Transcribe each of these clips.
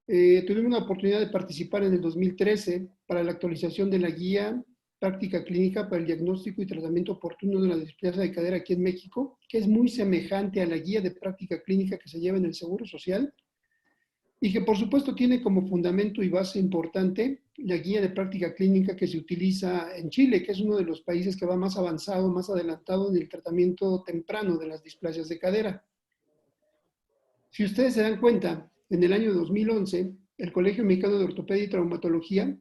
Tuvimos la oportunidad de participar en el 2013 para la actualización de la guía práctica clínica para el diagnóstico y tratamiento oportuno de la displasia de cadera aquí en México, que es muy semejante a la guía de práctica clínica que se lleva en el Seguro Social y que por supuesto tiene como fundamento y base importante la guía de práctica clínica que se utiliza en Chile, que es uno de los países que va más avanzado, más adelantado en el tratamiento temprano de las displasias de cadera. Si ustedes se dan cuenta, en el año 2011, el Colegio Mexicano de Ortopedia y Traumatología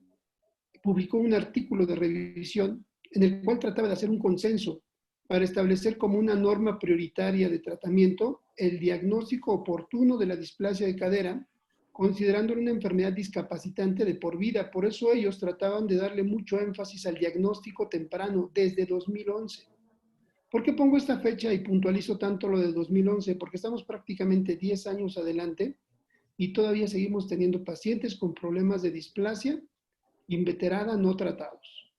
publicó un artículo de revisión en el cual trataba de hacer un consenso para establecer como una norma prioritaria de tratamiento el diagnóstico oportuno de la displasia de cadera, considerando una enfermedad discapacitante de por vida. Por eso ellos trataban de darle mucho énfasis al diagnóstico temprano desde 2011. ¿Por qué pongo esta fecha y puntualizo tanto lo de 2011? Porque estamos prácticamente 10 años adelante y todavía seguimos teniendo pacientes con problemas de displasia inveterada no tratados.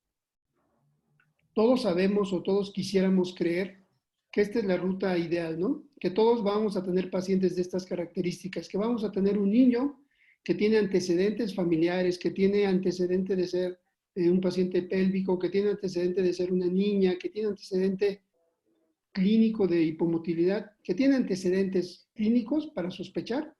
Todos sabemos o todos quisiéramos creer que esta es la ruta ideal, ¿no? Que todos vamos a tener pacientes de estas características, que vamos a tener un niño que tiene antecedentes familiares, que tiene antecedente de ser un paciente pélvico, que tiene antecedente de ser una niña, que tiene antecedente clínico de hipomotilidad, que tiene antecedentes clínicos para sospechar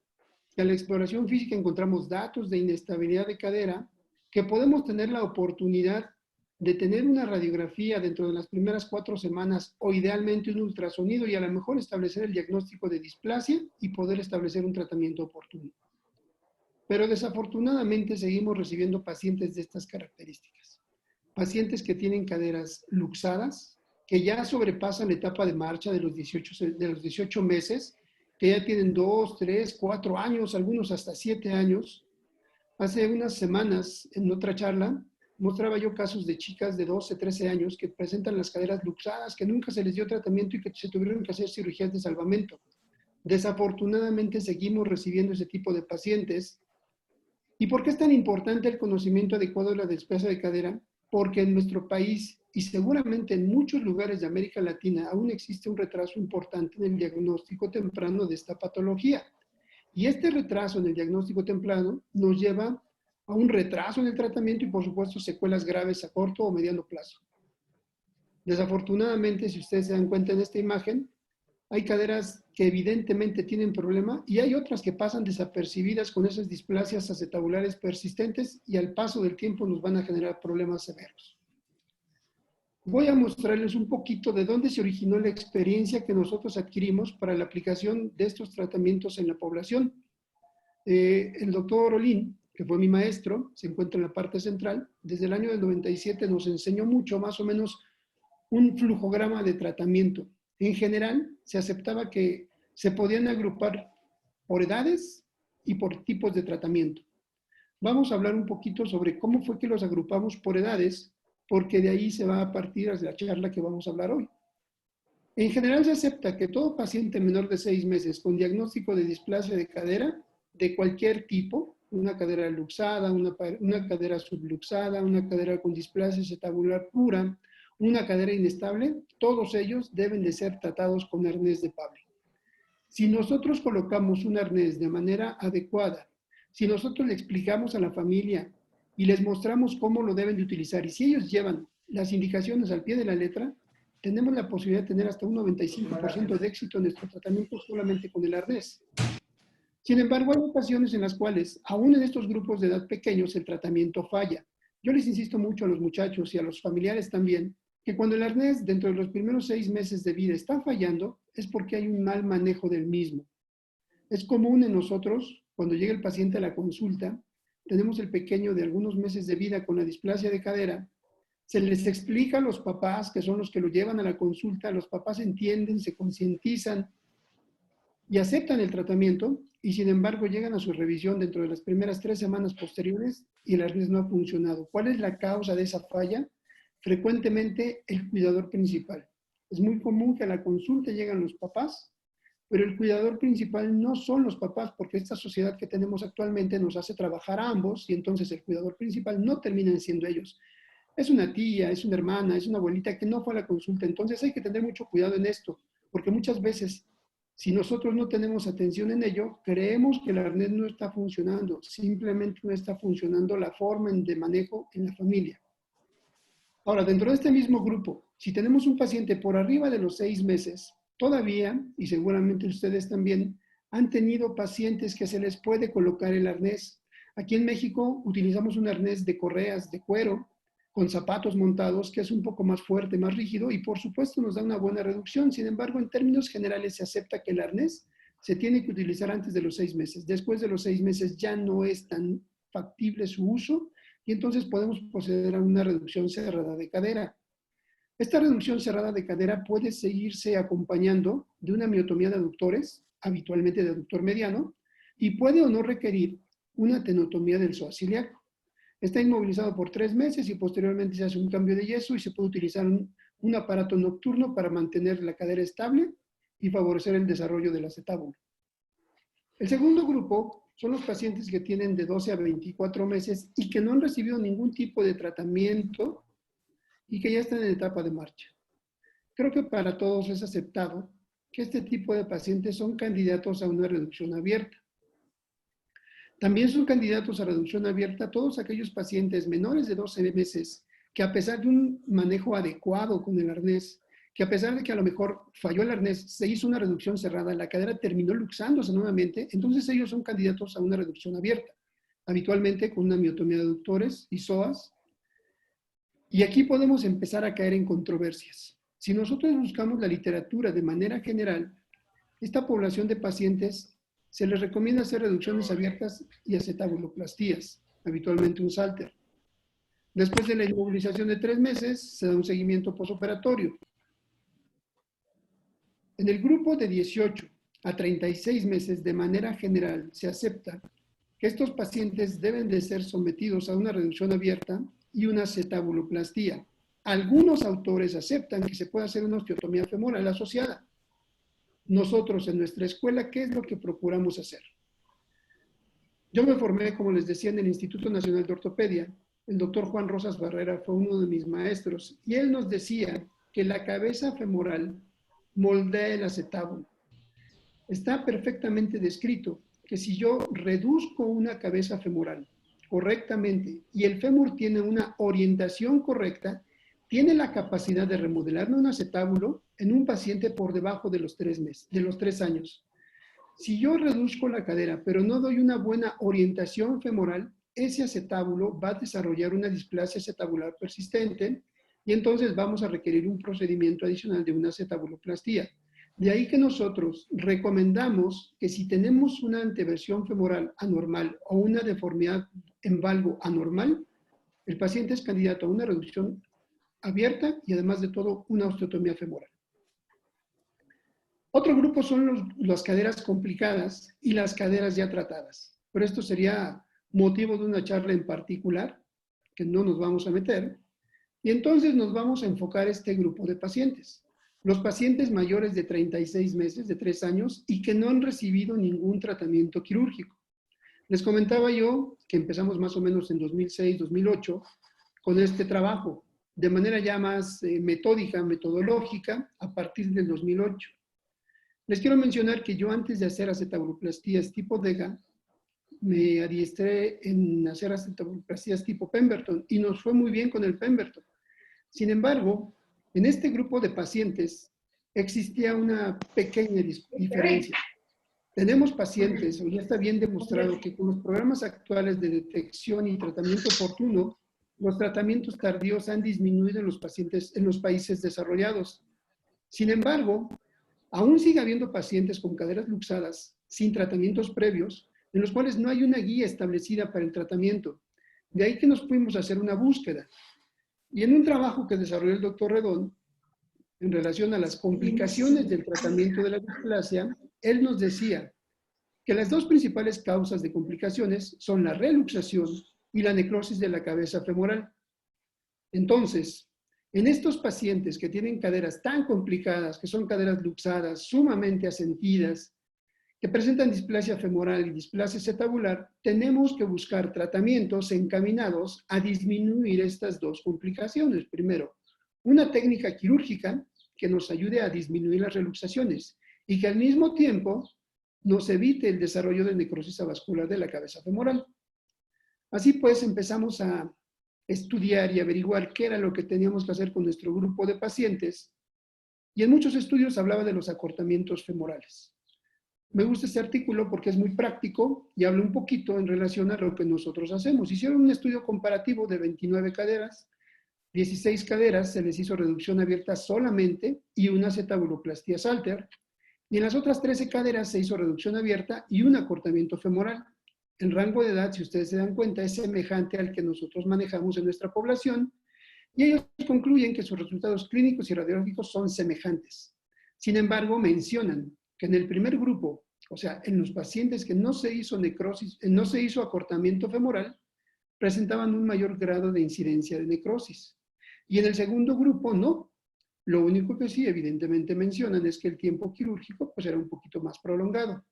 que a la exploración física encontramos datos de inestabilidad de cadera, que podemos tener la oportunidad de tener una radiografía dentro de las primeras 4 semanas o idealmente un ultrasonido y a lo mejor establecer el diagnóstico de displasia y poder establecer un tratamiento oportuno. Pero desafortunadamente seguimos recibiendo pacientes de estas características. Pacientes que tienen caderas luxadas, que ya sobrepasan la etapa de marcha de los 18 meses, que ya tienen 2, 3, 4 años, algunos hasta 7 años. Hace unas semanas, en otra charla, mostraba yo casos de chicas de 12, 13 años que presentan las caderas luxadas, que nunca se les dio tratamiento y que se tuvieron que hacer cirugías de salvamento. Desafortunadamente seguimos recibiendo ese tipo de pacientes. ¿Y por qué es tan importante el conocimiento adecuado de la displasia de cadera? Porque en nuestro país y seguramente en muchos lugares de América Latina aún existe un retraso importante en el diagnóstico temprano de esta patología. Y este retraso en el diagnóstico temprano nos lleva a un retraso en el tratamiento y por supuesto secuelas graves a corto o mediano plazo. Desafortunadamente, si ustedes se dan cuenta en esta imagen, hay caderas que evidentemente tienen problema y hay otras que pasan desapercibidas con esas displasias acetabulares persistentes y al paso del tiempo nos van a generar problemas severos. Voy a mostrarles un poquito de dónde se originó la experiencia que nosotros adquirimos para la aplicación de estos tratamientos en la población. El doctor Olin, que fue mi maestro, se encuentra en la parte central. Desde el año del 97 nos enseñó mucho, más o menos, un flujograma de tratamiento. En general, se aceptaba que se podían agrupar por edades y por tipos de tratamiento. Vamos a hablar un poquito sobre cómo fue que los agrupamos por edades, porque de ahí se va a partir la charla que vamos a hablar hoy. En general se acepta que todo paciente menor de 6 meses con diagnóstico de displasia de cadera, de cualquier tipo, una cadera luxada, una cadera subluxada, una cadera con displasia acetabular pura, una cadera inestable, todos ellos deben de ser tratados con arnés de Pauli. Si nosotros colocamos un arnés de manera adecuada, si nosotros le explicamos a la familia y les mostramos cómo lo deben de utilizar, y si ellos llevan las indicaciones al pie de la letra, tenemos la posibilidad de tener hasta un 95% de éxito en nuestro tratamiento solamente con el arnés. Sin embargo, hay ocasiones en las cuales, aún en estos grupos de edad pequeños, el tratamiento falla. Yo les insisto mucho a los muchachos y a los familiares también, que cuando el arnés dentro de los primeros 6 meses de vida está fallando, es porque hay un mal manejo del mismo. Es común en nosotros, cuando llega el paciente a la consulta, tenemos el pequeño de algunos meses de vida con la displasia de cadera, se les explica a los papás, que son los que lo llevan a la consulta, los papás entienden, se concientizan y aceptan el tratamiento, y sin embargo llegan a su revisión dentro de las primeras 3 semanas posteriores y el arnés no ha funcionado. ¿Cuál es la causa de esa falla? Frecuentemente el cuidador principal. Es muy común que a la consulta llegan los papás, pero el cuidador principal no son los papás, porque esta sociedad que tenemos actualmente nos hace trabajar a ambos y entonces el cuidador principal no terminan siendo ellos. Es una tía, es una hermana, es una abuelita que no fue a la consulta. Entonces hay que tener mucho cuidado en esto, porque muchas veces Si nosotros no tenemos atención en ello, creemos que el arnés no está funcionando, simplemente no está funcionando la forma de manejo en la familia. Ahora, dentro de este mismo grupo, si tenemos un paciente por arriba de los 6 meses, todavía, y seguramente ustedes también, han tenido pacientes que se les puede colocar el arnés. Aquí en México utilizamos un arnés de correas de cuero con zapatos montados, que es un poco más fuerte, más rígido, y por supuesto nos da una buena reducción. Sin embargo, en términos generales se acepta que el arnés se tiene que utilizar antes de los 6 meses. Después de los 6 meses ya no es tan factible su uso, y entonces podemos proceder a una reducción cerrada de cadera. Esta reducción cerrada de cadera puede seguirse acompañando de una miotomía de aductores, habitualmente de aductor mediano, y puede o no requerir una tenotomía del psoas ilíaco. Está inmovilizado por 3 meses y posteriormente se hace un cambio de yeso y se puede utilizar un aparato nocturno para mantener la cadera estable y favorecer el desarrollo del acetábulo. El segundo grupo son los pacientes que tienen de 12 a 24 meses y que no han recibido ningún tipo de tratamiento y que ya están en etapa de marcha. Creo que para todos es aceptado que este tipo de pacientes son candidatos a una reducción abierta. También son candidatos a reducción abierta todos aquellos pacientes menores de 12 meses que, a pesar de un manejo adecuado con el arnés, que a pesar de que a lo mejor falló el arnés, se hizo una reducción cerrada, la cadera terminó luxándose nuevamente, entonces ellos son candidatos a una reducción abierta, habitualmente con una miotomía de aductores y psoas. Y aquí podemos empezar a caer en controversias. Si nosotros buscamos la literatura de manera general, esta población de pacientes se les recomienda hacer reducciones abiertas y acetabuloplastías, habitualmente un Salter. Después de la inmovilización de 3 meses, se da un seguimiento posoperatorio. En el grupo de 18 a 36 meses, de manera general, se acepta que estos pacientes deben de ser sometidos a una reducción abierta y una acetabuloplastía. Algunos autores aceptan que se puede hacer una osteotomía femoral asociada. Nosotros en nuestra escuela, ¿qué es lo que procuramos hacer? Yo me formé, como les decía, en el Instituto Nacional de Ortopedia. El doctor Juan Rosas Barrera fue uno de mis maestros y él nos decía que la cabeza femoral moldea el acetábulo. Está perfectamente descrito que si yo reduzco una cabeza femoral correctamente y el fémur tiene una orientación correcta, tiene la capacidad de remodelarme un acetábulo en un paciente por debajo de los 3 meses, de los 3 años. Si yo reduzco la cadera, pero no doy una buena orientación femoral, ese acetábulo va a desarrollar una displasia acetabular persistente y entonces vamos a requerir un procedimiento adicional de una acetabuloplastía. De ahí que nosotros recomendamos que si tenemos una anteversión femoral anormal o una deformidad en valgo anormal, el paciente es candidato a una reducción abierta y además de todo una osteotomía femoral. Otro grupo son las caderas complicadas y las caderas ya tratadas. Pero esto sería motivo de una charla en particular, que no nos vamos a meter. Y entonces nos vamos a enfocar este grupo de pacientes. Los pacientes mayores de 36 meses, de 3 años, y que no han recibido ningún tratamiento quirúrgico. Les comentaba yo que empezamos más o menos en 2006, 2008 con este trabajo, de manera ya más metódica, metodológica, a partir del 2008. Les quiero mencionar que yo antes de hacer acetabuloplastías tipo DEGA, me adiestré en hacer acetabuloplastías tipo Pemberton y nos fue muy bien con el Pemberton. Sin embargo, en este grupo de pacientes existía una pequeña diferencia. Tenemos pacientes, o ya está bien demostrado, que con los programas actuales de detección y tratamiento oportuno, los tratamientos tardíos han disminuido en los pacientes en los países desarrollados. Sin embargo, aún sigue habiendo pacientes con caderas luxadas sin tratamientos previos, en los cuales no hay una guía establecida para el tratamiento. De ahí que nos pudimos hacer una búsqueda. Y en un trabajo que desarrolló el doctor Redón, en relación a las complicaciones del tratamiento de la displasia, él nos decía que las dos principales causas de complicaciones son la reluxación y la necrosis de la cabeza femoral. Entonces, en estos pacientes que tienen caderas tan complicadas, que son caderas luxadas, sumamente asentidas, que presentan displasia femoral y displasia acetabular, tenemos que buscar tratamientos encaminados a disminuir estas dos complicaciones. Primero, una técnica quirúrgica que nos ayude a disminuir las reluxaciones y que al mismo tiempo nos evite el desarrollo de necrosis avascular de la cabeza femoral. Así pues, empezamos a estudiar y averiguar qué era lo que teníamos que hacer con nuestro grupo de pacientes, y en muchos estudios hablaba de los acortamientos femorales. Me gusta este artículo porque es muy práctico y habla un poquito en relación a lo que nosotros hacemos. Hicieron un estudio comparativo de 29 caderas, 16 caderas se les hizo reducción abierta solamente y una acetabuloplastía Salter, y en las otras 13 caderas se hizo reducción abierta y un acortamiento femoral. El rango de edad, si ustedes se dan cuenta, es semejante al que nosotros manejamos en nuestra población, y ellos concluyen que sus resultados clínicos y radiológicos son semejantes. Sin embargo, mencionan que en el primer grupo, o sea, en los pacientes que no se hizo necrosis, no se hizo acortamiento femoral, presentaban un mayor grado de incidencia de necrosis. Y en el segundo grupo, no. Lo único que sí, evidentemente mencionan es que el tiempo quirúrgico pues, era un poquito más prolongado.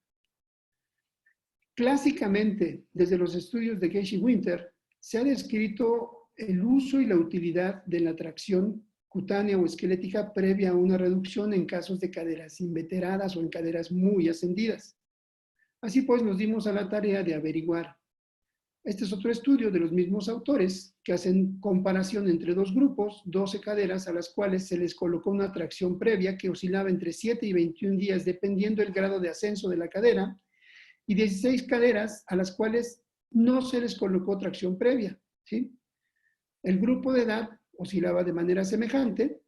Clásicamente, desde los estudios de Geisy Winter, se ha descrito el uso y la utilidad de la tracción cutánea o esquelética previa a una reducción en casos de caderas inveteradas o en caderas muy ascendidas. Así pues, nos dimos a la tarea de averiguar. Este es otro estudio de los mismos autores que hacen comparación entre dos grupos, 12 caderas a las cuales se les colocó una tracción previa que oscilaba entre 7 y 21 días dependiendo del grado de ascenso de la cadera, y 16 caderas a las cuales no se les colocó tracción previa, ¿sí? El grupo de edad oscilaba de manera semejante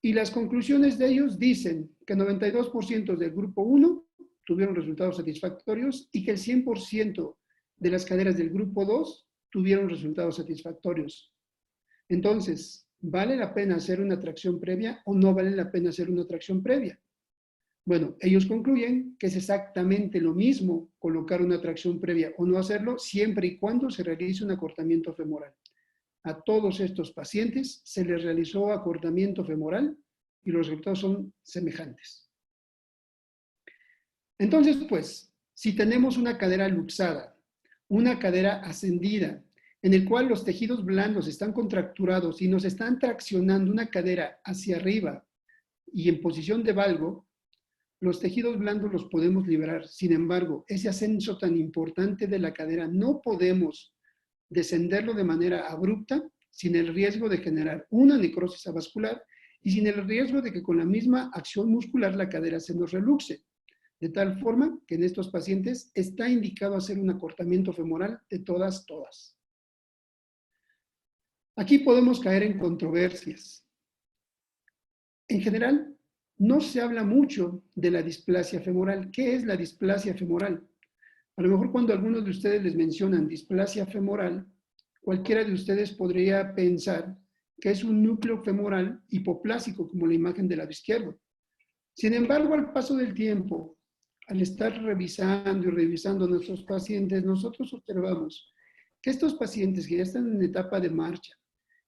y las conclusiones de ellos dicen que 92% del grupo 1 tuvieron resultados satisfactorios y que el 100% de las caderas del grupo 2 tuvieron resultados satisfactorios. Entonces, ¿vale la pena hacer una tracción previa o no vale la pena hacer una tracción previa? Bueno, ellos concluyen que es exactamente lo mismo colocar una tracción previa o no hacerlo siempre y cuando se realice un acortamiento femoral. A todos estos pacientes se les realizó acortamiento femoral y los resultados son semejantes. Entonces, pues, si tenemos una cadera luxada, una cadera ascendida, en el cual los tejidos blandos están contracturados y nos están traccionando una cadera hacia arriba y en posición de valgo, los tejidos blandos los podemos liberar. Sin embargo, ese ascenso tan importante de la cadera no podemos descenderlo de manera abrupta sin el riesgo de generar una necrosis avascular y sin el riesgo de que con la misma acción muscular la cadera se nos reluxe. De tal forma que en estos pacientes está indicado hacer un acortamiento femoral de todas. Aquí podemos caer en controversias. En general, no se habla mucho de la displasia femoral. ¿Qué es la displasia femoral? A lo mejor cuando algunos de ustedes les mencionan displasia femoral, cualquiera de ustedes podría pensar que es un núcleo femoral hipoplásico, como la imagen del lado izquierdo. Sin embargo, al paso del tiempo, al estar revisando y revisando a nuestros pacientes, nosotros observamos que estos pacientes que ya están en etapa de marcha,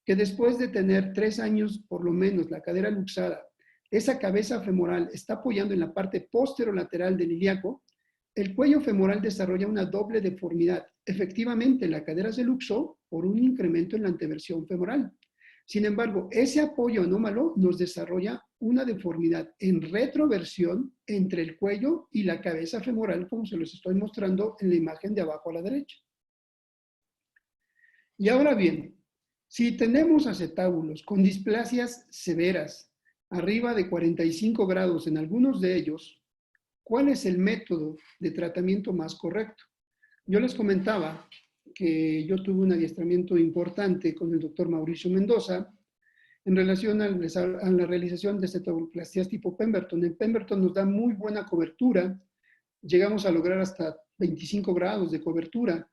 que después de tener 3 años por lo menos la cadera luxada, esa cabeza femoral está apoyando en la parte posterolateral del ilíaco, el cuello femoral desarrolla una doble deformidad. Efectivamente, la cadera se luxó por un incremento en la anteversión femoral. Sin embargo, ese apoyo anómalo nos desarrolla una deformidad en retroversión entre el cuello y la cabeza femoral, como se los estoy mostrando en la imagen de abajo a la derecha. Y ahora bien, si tenemos acetábulos con displasias severas, arriba de 45 grados en algunos de ellos, ¿cuál es el método de tratamiento más correcto? Yo les comentaba que yo tuve un adiestramiento importante con el doctor Mauricio Mendoza en relación a la realización de acetabuloplastías tipo Pemberton. En Pemberton nos da muy buena cobertura, llegamos a lograr hasta 25 grados de cobertura.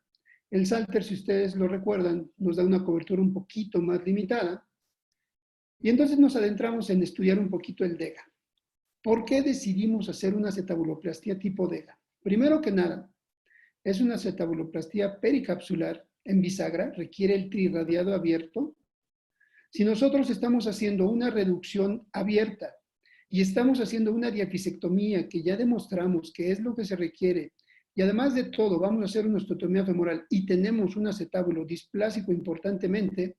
El Salter, si ustedes lo recuerdan, nos da una cobertura un poquito más limitada. Y entonces nos adentramos en estudiar un poquito el DEGA. ¿Por qué decidimos hacer una acetabuloplastia tipo DEGA? Primero que nada, es una acetabuloplastia pericapsular en bisagra, requiere el trirradiado abierto. Si nosotros estamos haciendo una reducción abierta y estamos haciendo una diafisectomía que ya demostramos que es lo que se requiere, y además de todo vamos a hacer una osteotomía femoral y tenemos un acetábulo displásico importantemente,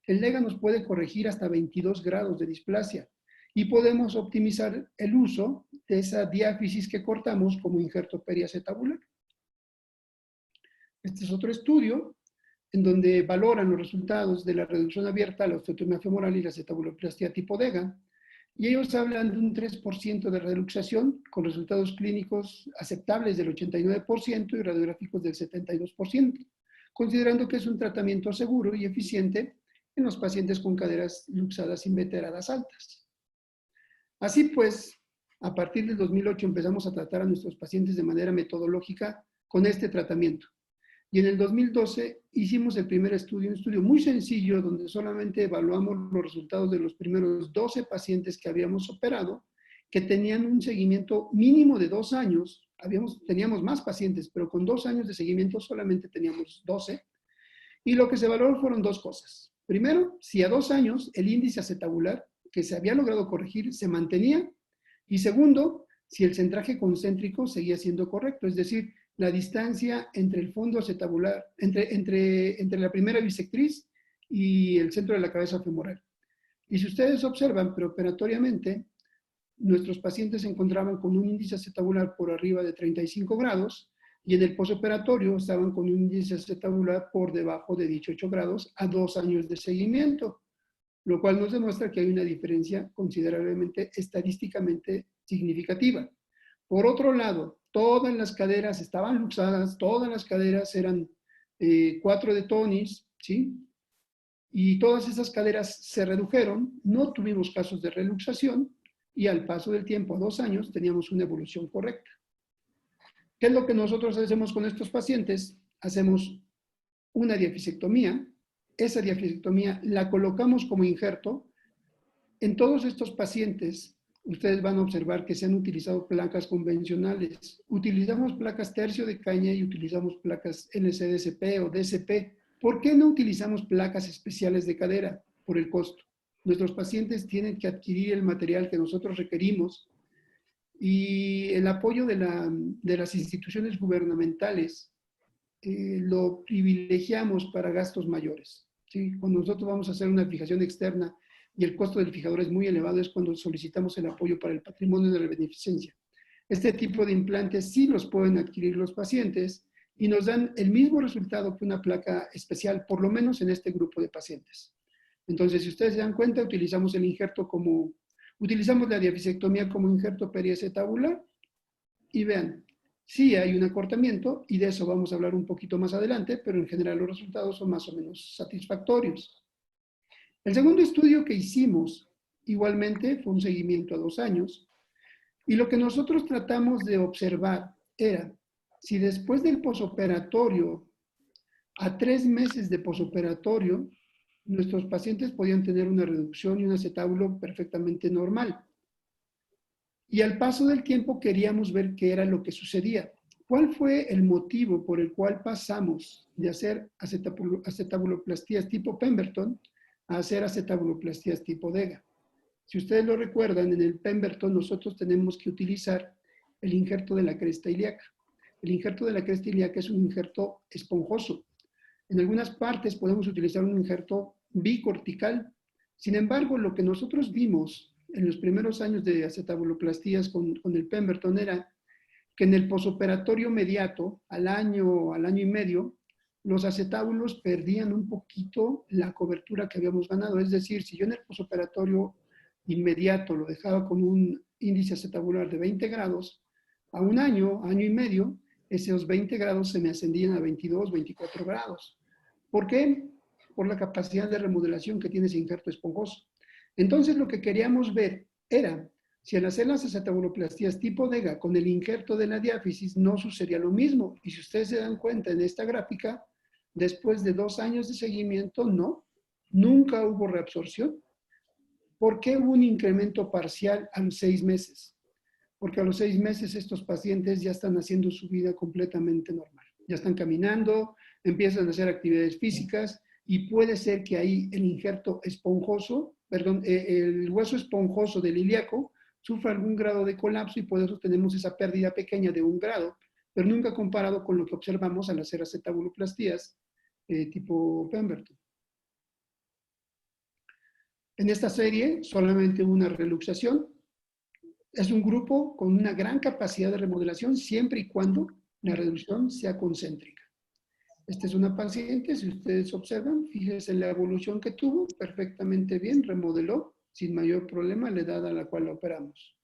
el DEGA nos puede corregir hasta 22 grados de displasia. y podemos optimizar el uso de esa diáfisis que cortamos como injerto periacetabular. Este es otro estudio en donde valoran los resultados de la reducción abierta a la osteotomía femoral y la acetabuloplastia tipo DEGA, y ellos hablan de un 3% de reluxación con resultados clínicos aceptables del 89% y radiográficos del 72%, considerando que es un tratamiento seguro y eficiente en los pacientes con caderas luxadas inveteradas altas. Así pues, a partir del 2008 empezamos a tratar a nuestros pacientes de manera metodológica con este tratamiento. Y en el 2012 hicimos el primer estudio, un estudio muy sencillo donde solamente evaluamos los resultados de los primeros 12 pacientes que habíamos operado, que tenían un seguimiento mínimo de 2 años. Teníamos más pacientes, pero con 2 años de seguimiento solamente teníamos 12. Y lo que se evaluó fueron 2 cosas. Primero, si a 2 años el índice acetabular que se había logrado corregir se mantenía. Y segundo, si el centraje concéntrico seguía siendo correcto, es decir, la distancia entre el fondo acetabular, entre la primera bisectriz y el centro de la cabeza femoral. Y si ustedes observan preoperatoriamente, nuestros pacientes se encontraban con un índice acetabular por arriba de 35 grados y en el posoperatorio estaban con un índice acetabular por debajo de 18 grados a 2 años de seguimiento, lo cual nos demuestra que hay una diferencia considerablemente estadísticamente significativa. Por otro lado, todas las caderas estaban luxadas, todas las caderas eran 4 de Tonis, ¿sí? Y todas esas caderas se redujeron, no tuvimos casos de reluxación y al paso del tiempo, a 2 años, teníamos una evolución correcta. ¿Qué es lo que nosotros hacemos con estos pacientes? Hacemos una diafisectomía. Esa diafisectomía la colocamos como injerto. En todos estos pacientes, ustedes van a observar que se han utilizado placas convencionales. Utilizamos placas tercio de caña y utilizamos placas NCDSP o DSP. ¿Por qué no utilizamos placas especiales de cadera? Por el costo. Nuestros pacientes tienen que adquirir el material que nosotros requerimos y el apoyo de las instituciones gubernamentales lo privilegiamos para gastos mayores. ¿Sí? Cuando nosotros vamos a hacer una fijación externa y el costo del fijador es muy elevado, es cuando solicitamos el apoyo para el patrimonio de la beneficencia. Este tipo de implantes sí los pueden adquirir los pacientes y nos dan el mismo resultado que una placa especial, por lo menos en este grupo de pacientes. Entonces, si ustedes se dan cuenta, utilizamos la diafisectomía como injerto periacetabular y vean, sí hay un acortamiento y de eso vamos a hablar un poquito más adelante, pero en general los resultados son más o menos satisfactorios. El segundo estudio que hicimos, igualmente, fue un seguimiento a 2 años, y lo que nosotros tratamos de observar era si después del posoperatorio, a 3 meses de posoperatorio, nuestros pacientes podían tener una reducción y un acetábulo perfectamente normal. Y al paso del tiempo queríamos ver qué era lo que sucedía. ¿Cuál fue el motivo por el cual pasamos de hacer acetabuloplastías tipo Pemberton a hacer acetabuloplastías tipo DEGA? Si ustedes lo recuerdan, en el Pemberton nosotros tenemos que utilizar el injerto de la cresta ilíaca. El injerto de la cresta ilíaca es un injerto esponjoso. En algunas partes podemos utilizar un injerto bicortical. Sin embargo, lo que nosotros vimos en los primeros años de acetabuloplastías con el Pemberton era que en el posoperatorio inmediato, al año y medio, los acetábulos perdían un poquito la cobertura que habíamos ganado. Es decir, si yo en el posoperatorio inmediato lo dejaba con un índice acetabular de 20 grados, a un año y medio, esos 20 grados se me ascendían a 22, 24 grados. ¿Por qué? Por la capacidad de remodelación que tiene ese injerto esponjoso. Entonces, lo que queríamos ver era si al hacer las acetabuloplastías tipo DEGA con el injerto de la diáfisis no sucedía lo mismo. Y si ustedes se dan cuenta en esta gráfica, después de 2 años de seguimiento, no, nunca hubo reabsorción. ¿Por qué hubo un incremento parcial a los 6 meses? Porque a los 6 meses estos pacientes ya están haciendo su vida completamente normal. Ya están caminando, empiezan a hacer actividades físicas y puede ser que ahí el injerto esponjoso, el hueso esponjoso del ilíaco sufra algún grado de colapso y por eso tenemos esa pérdida pequeña de 1 grado, pero nunca comparado con lo que observamos al hacer acetabuloplastías tipo Pemberton. En esta serie solamente una reluxación. Es un grupo con una gran capacidad de remodelación siempre y cuando la reducción sea concéntrica. Esta es una paciente, si ustedes observan, fíjense en la evolución que tuvo, perfectamente bien, remodeló sin mayor problema la edad a la cual la operamos.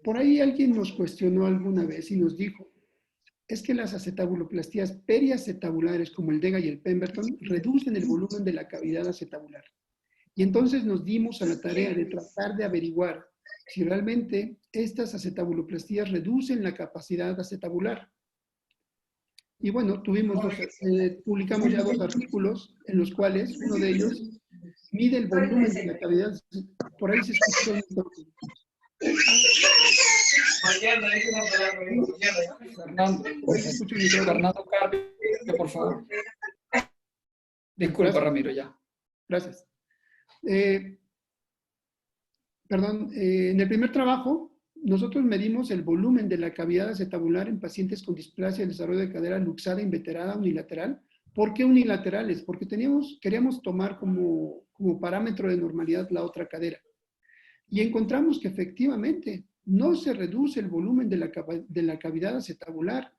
Por ahí alguien nos cuestionó alguna vez y nos dijo, es que las acetabuloplastías periacetabulares como el DEGA y el Pemberton reducen el volumen de la cavidad acetabular. Y entonces nos dimos a la tarea de tratar de averiguar si realmente estas acetabuloplastías reducen la capacidad acetabular. Y bueno, publicamos ya 2 artículos en los cuales uno de ellos mide el volumen de la cavidad. Por ahí se escuchó un toque. Fernando Carpio, por favor. Disculpa, Ramiro, ya. Gracias. En el primer trabajo, nosotros medimos el volumen de la cavidad acetabular en pacientes con displasia del desarrollo de cadera luxada, inveterada, unilateral. ¿Por qué unilaterales? Porque queríamos tomar como parámetro de normalidad la otra cadera. Y encontramos que efectivamente no se reduce el volumen de la cavidad acetabular.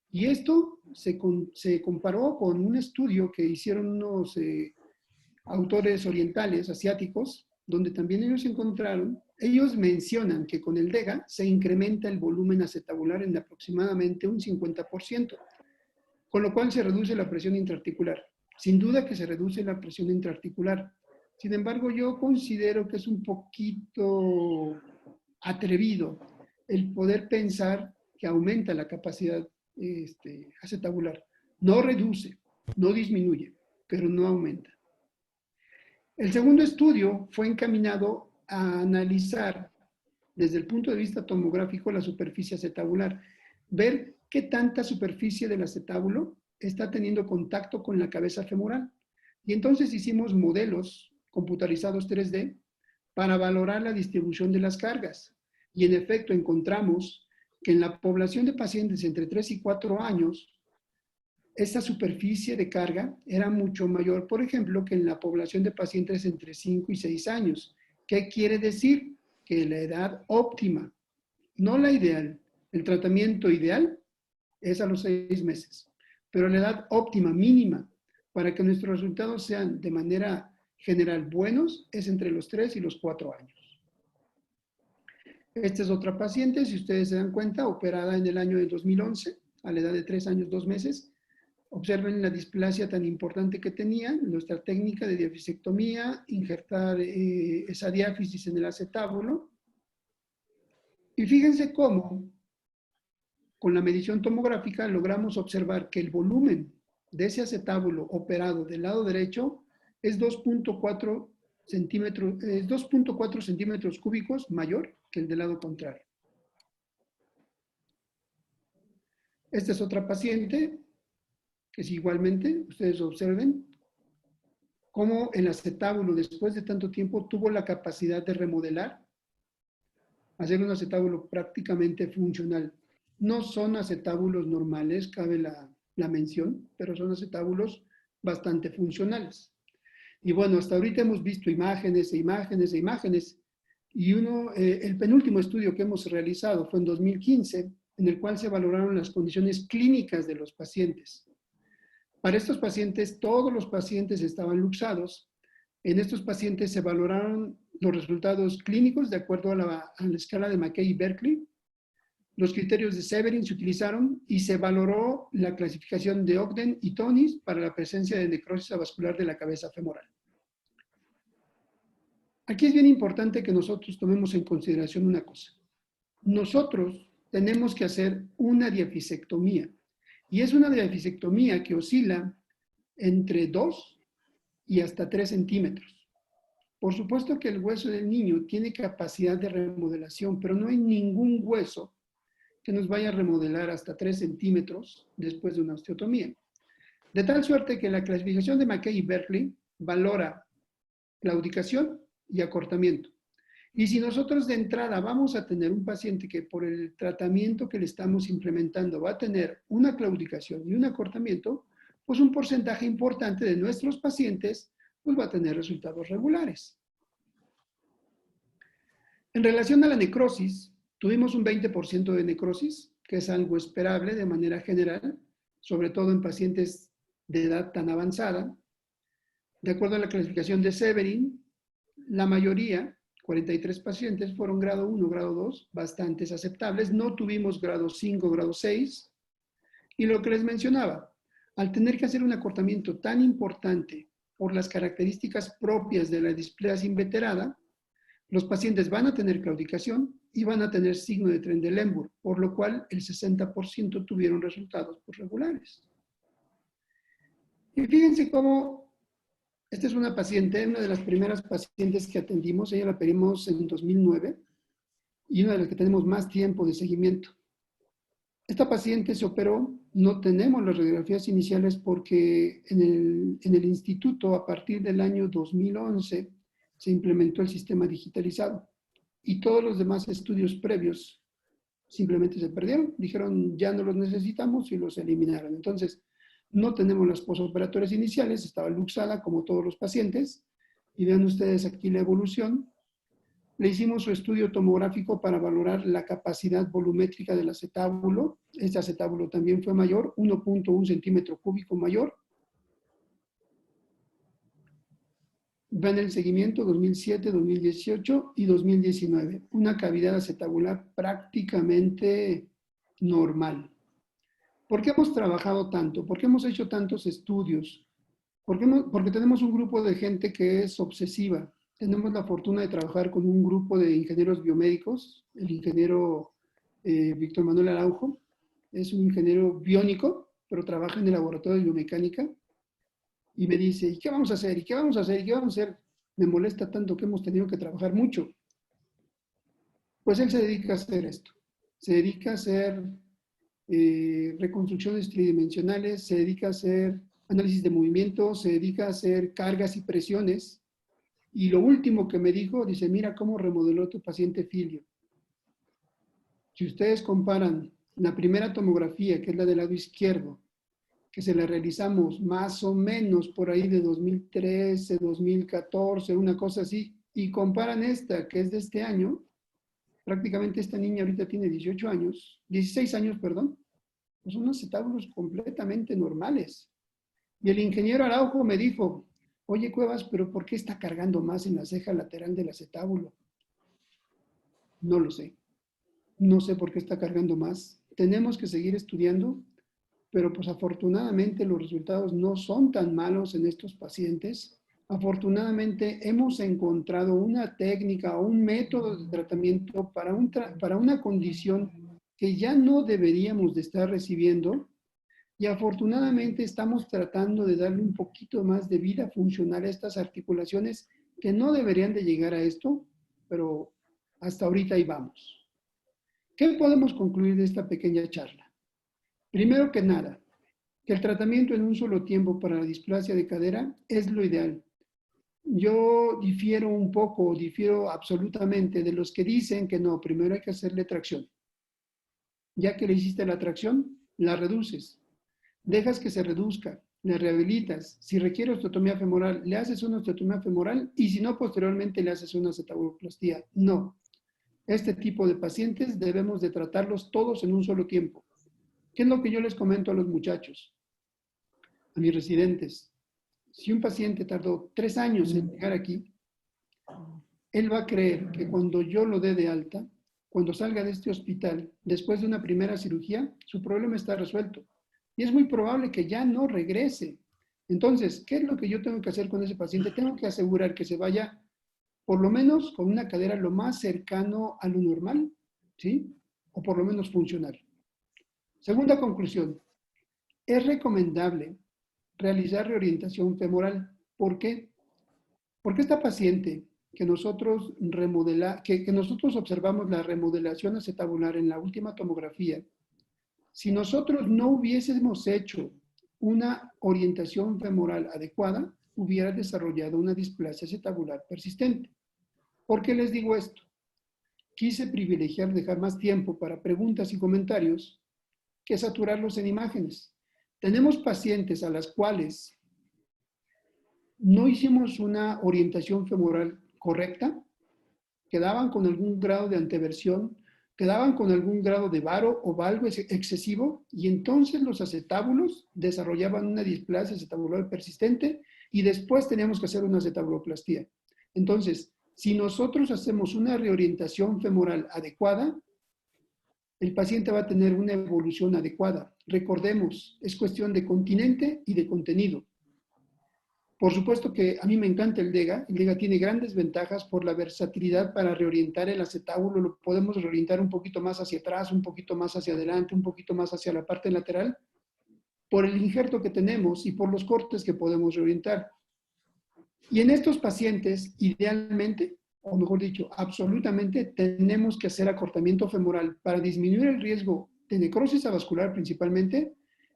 Y esto se comparó con un estudio que hicieron unos autores orientales, asiáticos, donde también ellos mencionan que con el DEGA se incrementa el volumen acetabular en aproximadamente un 50%, con lo cual se reduce la presión intraarticular. Sin duda que se reduce la presión intraarticular. Sin embargo, yo considero que es un poquito atrevido el poder pensar que aumenta la capacidad acetabular. No reduce, no disminuye, pero no aumenta. El segundo estudio fue encaminado a analizar desde el punto de vista tomográfico la superficie acetabular, ver qué tanta superficie del acetábulo está teniendo contacto con la cabeza femoral. Y entonces hicimos modelos computarizados 3D para valorar la distribución de las cargas. Y en efecto encontramos que en la población de pacientes entre 3 y 4 años, esta superficie de carga era mucho mayor, por ejemplo, que en la población de pacientes entre 5 y 6 años. ¿Qué quiere decir? Que la edad óptima, no la ideal, el tratamiento ideal es a los 6 meses, pero la edad óptima, mínima, para que nuestros resultados sean de manera general buenos, es entre los 3 y los 4 años. Esta es otra paciente, si ustedes se dan cuenta, operada en el año de 2011, a la edad de 3 años, 2 meses. Observen la displasia tan importante que tenía, nuestra técnica de diafisectomía, injertar esa diáfisis en el acetábulo. Y fíjense cómo, con la medición tomográfica, logramos observar que el volumen de ese acetábulo operado del lado derecho es 2.4 centímetros cúbicos mayor que el del lado contrario. Esta es otra paciente que si igualmente, ustedes observen, cómo el acetábulo después de tanto tiempo tuvo la capacidad de remodelar, hacer un acetábulo prácticamente funcional. No son acetábulos normales, cabe la mención, pero son acetábulos bastante funcionales. Y bueno, hasta ahorita hemos visto imágenes e imágenes e imágenes, y el penúltimo estudio que hemos realizado fue en 2015, en el cual se valoraron las condiciones clínicas de los pacientes. Para estos pacientes, todos los pacientes estaban luxados. En estos pacientes se valoraron los resultados clínicos de acuerdo a la escala de Mackay y Berkeley. Los criterios de Severin se utilizaron y se valoró la clasificación de Ogden y Tonis para la presencia de necrosis avascular de la cabeza femoral. Aquí es bien importante que nosotros tomemos en consideración una cosa. Nosotros tenemos que hacer una diafisectomía. Y es una diafisectomía que oscila entre 2 y hasta 3 centímetros. Por supuesto que el hueso del niño tiene capacidad de remodelación, pero no hay ningún hueso que nos vaya a remodelar hasta 3 centímetros después de una osteotomía. De tal suerte que la clasificación de Mackay y Berkeley valora claudicación y acortamiento. Y si nosotros de entrada vamos a tener un paciente que por el tratamiento que le estamos implementando va a tener una claudicación y un acortamiento, pues un porcentaje importante de nuestros pacientes pues va a tener resultados regulares. En relación a la necrosis, tuvimos un 20% de necrosis, que es algo esperable de manera general, sobre todo en pacientes de edad tan avanzada. De acuerdo a la clasificación de Severin, la mayoría, 43 pacientes, fueron grado 1, grado 2, bastantes aceptables. No tuvimos grado 5, grado 6. Y lo que les mencionaba, al tener que hacer un acortamiento tan importante por las características propias de la displasia inveterada, los pacientes van a tener claudicación y van a tener signo de Trendelenburg, por lo cual el 60% tuvieron resultados regulares. Y fíjense cómo, esta es una paciente, una de las primeras pacientes que atendimos, ella la pedimos en 2009, y una de las que tenemos más tiempo de seguimiento. Esta paciente se operó, no tenemos las radiografías iniciales porque en el instituto, a partir del año 2011, se implementó el sistema digitalizado y todos los demás estudios previos simplemente se perdieron. Dijeron, ya no los necesitamos y los eliminaron. Entonces, no tenemos las posoperatorias iniciales, estaba luxada como todos los pacientes, y vean ustedes aquí la evolución. Le hicimos su estudio tomográfico para valorar la capacidad volumétrica del acetábulo. Este acetábulo también fue mayor, 1.1 centímetro cúbico mayor. Ven el seguimiento 2007, 2018 y 2019. Una cavidad acetabular prácticamente normal. ¿Por qué hemos trabajado tanto? ¿Por qué hemos hecho tantos estudios? Porque tenemos un grupo de gente que es obsesiva. Tenemos la fortuna de trabajar con un grupo de ingenieros biomédicos. El ingeniero Víctor Manuel Araujo es un ingeniero biónico, pero trabaja en el laboratorio de biomecánica. Y me dice, ¿y qué vamos a hacer? ¿Y qué vamos a hacer? ¿Y qué vamos a hacer? Me molesta tanto que hemos tenido que trabajar mucho. Pues él se dedica a hacer esto. Se dedica a hacer reconstrucciones tridimensionales, se dedica a hacer análisis de movimiento, se dedica a hacer cargas y presiones. Y lo último que me dijo, dice, mira cómo remodeló tu paciente Filio. Si ustedes comparan la primera tomografía, que es la del lado izquierdo, que se la realizamos más o menos por ahí de 2013, 2014, una cosa así, y comparan esta, que es de este año, prácticamente esta niña ahorita tiene 18 años, 16 años, perdón, pues son acetábulos completamente normales. Y el ingeniero Araujo me dijo, oye Cuevas, pero ¿por qué está cargando más en la ceja lateral del acetábulo? No lo sé. No sé por qué está cargando más. Tenemos que seguir estudiando, pero pues afortunadamente los resultados no son tan malos en estos pacientes. Afortunadamente hemos encontrado una técnica o un método de tratamiento para una condición que ya no deberíamos de estar recibiendo, y afortunadamente estamos tratando de darle un poquito más de vida funcional a estas articulaciones que no deberían de llegar a esto, pero hasta ahorita ahí vamos. ¿Qué podemos concluir de esta pequeña charla? Primero que nada, que el tratamiento en un solo tiempo para la displasia de cadera es lo ideal. Yo difiero absolutamente de los que dicen que no, primero hay que hacerle tracción. Ya que le hiciste la tracción, la reduces. Dejas que se reduzca, le rehabilitas. Si requiere osteotomía femoral, le haces una osteotomía femoral y si no, posteriormente le haces una acetabuloplastía. No. Este tipo de pacientes debemos de tratarlos todos en un solo tiempo. ¿Qué es lo que yo les comento a los muchachos? A mis residentes. Si un paciente tardó 3 años en llegar aquí, él va a creer que cuando yo lo dé de alta, cuando salga de este hospital, después de una primera cirugía, su problema está resuelto. Y es muy probable que ya no regrese. Entonces, ¿qué es lo que yo tengo que hacer con ese paciente? Tengo que asegurar que se vaya, por lo menos, con una cadera lo más cercano a lo normal, ¿sí? O por lo menos funcional. Segunda conclusión. Es recomendable realizar reorientación femoral. ¿Por qué? Porque esta paciente que nosotros observamos la remodelación acetabular en la última tomografía, si nosotros no hubiésemos hecho una orientación femoral adecuada, hubiera desarrollado una displasia acetabular persistente. ¿Por qué les digo esto? Quise privilegiar dejar más tiempo para preguntas y comentarios que saturarlos en imágenes. Tenemos pacientes a las cuales no hicimos una orientación femoral correcta, quedaban con algún grado de anteversión, quedaban con algún grado de varo o valgo excesivo, y entonces los acetábulos desarrollaban una displasia acetabular persistente y después teníamos que hacer una acetabuloplastía. Entonces, si nosotros hacemos una reorientación femoral adecuada, el paciente va a tener una evolución adecuada. Recordemos, es cuestión de continente y de contenido. Por supuesto que a mí me encanta el DEGA. El DEGA tiene grandes ventajas por la versatilidad para reorientar el acetábulo. Lo podemos reorientar un poquito más hacia atrás, un poquito más hacia adelante, un poquito más hacia la parte lateral, por el injerto que tenemos y por los cortes que podemos reorientar. Y en estos pacientes, idealmente, o mejor dicho, absolutamente, tenemos que hacer acortamiento femoral para disminuir el riesgo de necrosis avascular principalmente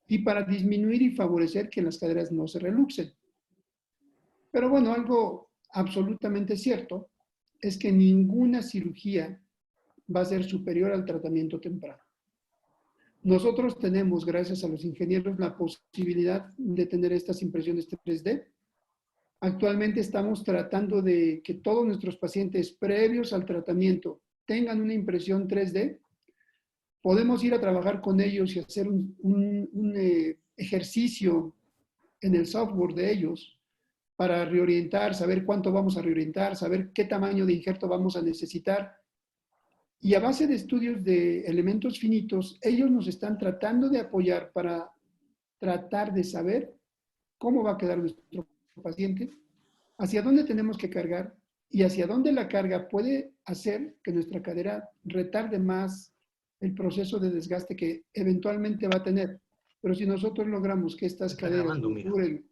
y para disminuir y favorecer que las caderas no se reluxen. Pero bueno, algo absolutamente cierto es que ninguna cirugía va a ser superior al tratamiento temprano. Nosotros tenemos, gracias a los ingenieros, la posibilidad de tener estas impresiones 3D. Actualmente estamos tratando de que todos nuestros pacientes previos al tratamiento tengan una impresión 3D. Podemos ir a trabajar con ellos y hacer un ejercicio en el software de ellos para reorientar, saber cuánto vamos a reorientar, saber qué tamaño de injerto vamos a necesitar. Y a base de estudios de elementos finitos, ellos nos están tratando de apoyar para tratar de saber cómo va a quedar nuestro paciente, hacia dónde tenemos que cargar y hacia dónde la carga puede hacer que nuestra cadera retarde más el proceso de desgaste que eventualmente va a tener. Pero si nosotros logramos que estas caderas nos duren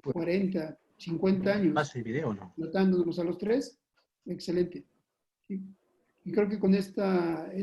40, 50 años, ¿Pase el video o no? tratándonos a los tres, excelente. ¿Sí? Y creo que con esta es